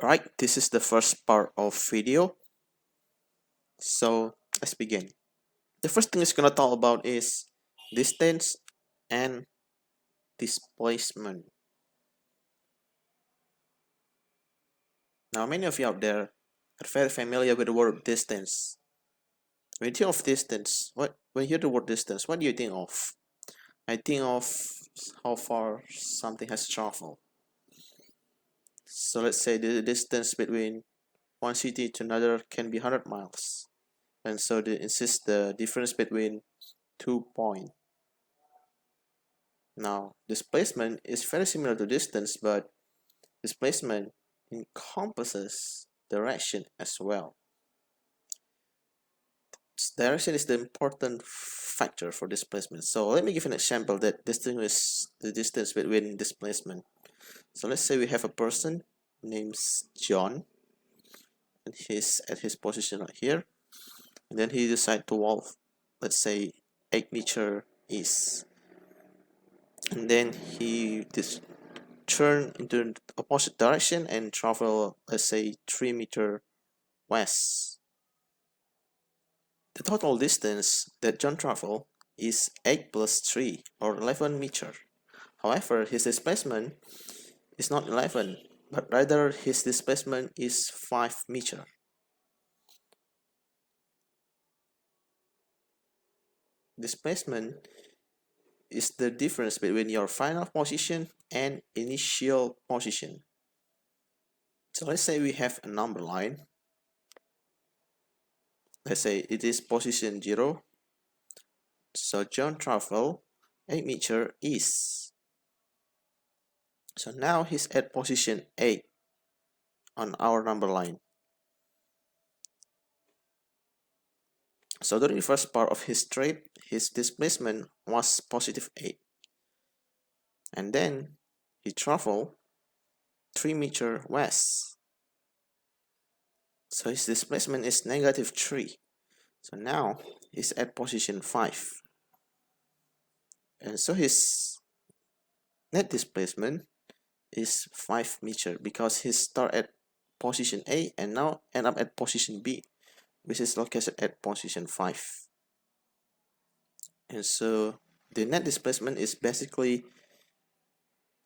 Right, this is the first part of video. So let's begin. The first thing it's gonna talk about is distance and displacement. Now, many of you out there are very familiar with the word distance. When you think of distance, when you hear the word distance, what do you think of? I think of how far something has traveled. So let's say the distance between one city to another can be 100 miles. And so this is the difference between 2 points. Now, displacement is very similar to distance, but displacement encompasses direction as well. Direction is the important factor for displacement. So let me give an example that distinguishes the distance between displacement. So let's say we have a person named John, and he's at his position right here, and then he decides to walk, let's say 8 meter east, and then he turn into the opposite direction and travel, let's say 3 meter west. The total distance that John traveled is 8 plus 3 or 11 meter. However, his displacement is not 11, but rather his displacement is 5 meter. Displacement is the difference between your final position and initial position. So let's say we have a number line. Let's say it is position 0. So John traveled 8 meter east. So now he's at position 8 on our number line. So during the first part of his trip, his displacement was positive 8. And then he traveled 3 meter west. So his displacement is negative 3. So now he's at position 5. And so his net displacement is 5 meter because he start at position A and now end up at position B, which is located at position 5. And so the net displacement is basically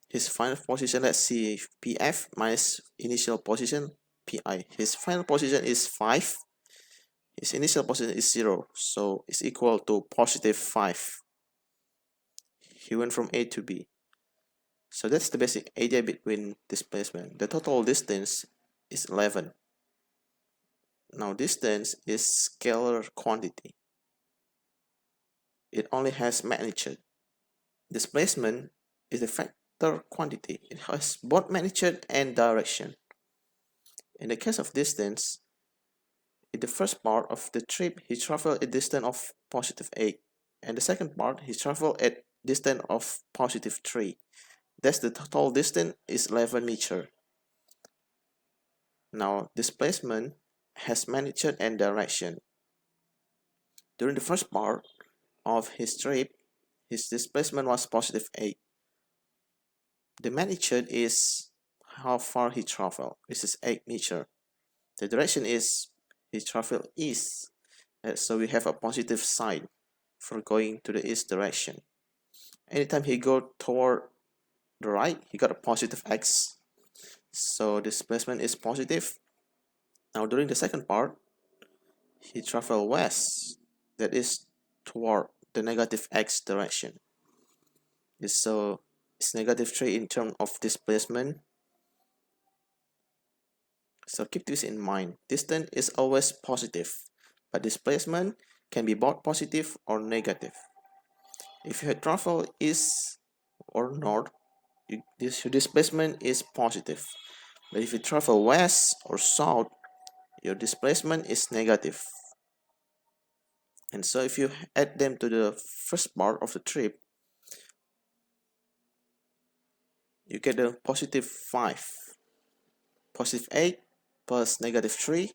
his final position. Let's see, PF minus initial position, PI. His final position is 5. His initial position is 0. So it's equal to positive 5. He went from A to B. So that's the basic idea between displacement. The total distance is 11. Now distance is scalar quantity. It only has magnitude. Displacement is a vector quantity. It has both magnitude and direction. In the case of distance, in the first part of the trip, he traveled a distance of positive 8. And the second part, he traveled at distance of positive 3. That's the total distance is 11 meter. Now, displacement has magnitude and direction. During the first part of his trip, his displacement was positive 8. The magnitude is how far he traveled, which is 8 meter. The direction is he traveled east, so we have a positive sign for going to the east direction. Anytime he go toward the right, he got a positive x, so displacement is positive. Now during the second part, he traveled west, that is toward the negative x direction. So it's negative 3 in terms of displacement. So keep this in mind. Distance is always positive, but displacement can be both positive or negative. If you travel east or north, your displacement is positive. But if you travel west or south, your displacement is negative. And so if you add them to the first part of the trip, you get a positive 5. Positive 8 plus negative 3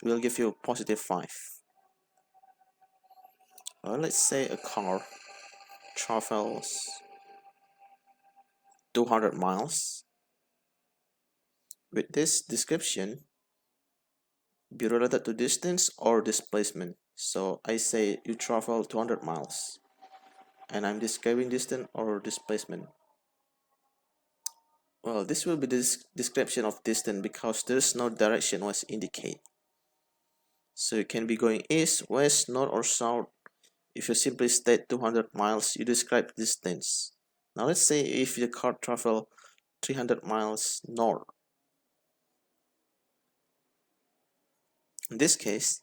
will give you positive 5. Let's say a car travels 200 miles. with this description be related to distance or displacement. So I say you travel 200 miles and I'm describing distance or displacement. Well, this will be the description of distance because there's no direction was indicated. So you can be going east, west, north or south. If you simply state 200 miles, you describe distance. Now let's say if your car travel 300 miles north. In this case,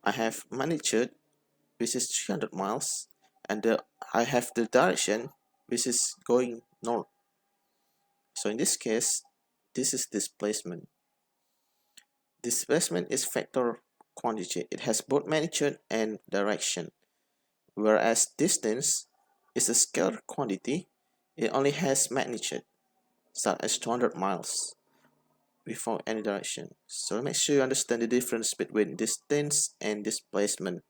I have magnitude, which is 300 miles, and I have the direction, which is going north. So in this case, this is displacement. Displacement is vector quantity. It has both magnitude and direction. Whereas distance is a scalar quantity. It only has magnitude, such as 200 miles, without any direction. So make sure you understand the difference between distance and displacement.